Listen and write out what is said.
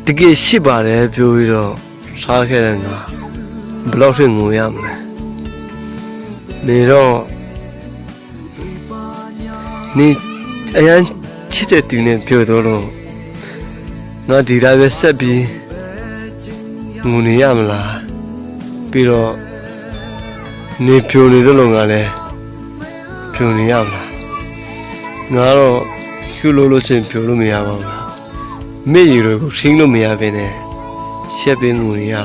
တကယ်ရှိပါတယ်ပြောပြီးတော့စားခဲ့တဲ့ငါဘယ်လောက်ထိငိုရမလဲနေတော့နေအရန်ချစ်တဲ့သူနဲ့ပြောတော့ငါဒီတိုင်းပဲဆက်ပြီးငိုနေရမလားပြီးတော့နေပြိုနေတော့ငါလည်းပြိုနေရမလားငါတော့ကျူလို့ချင်းပြိုလို့မရပါဘူးမေ့ရကိုထိန်းလို့မရဘဲနဲ့ရှက်ပင်းငိုနေရတာ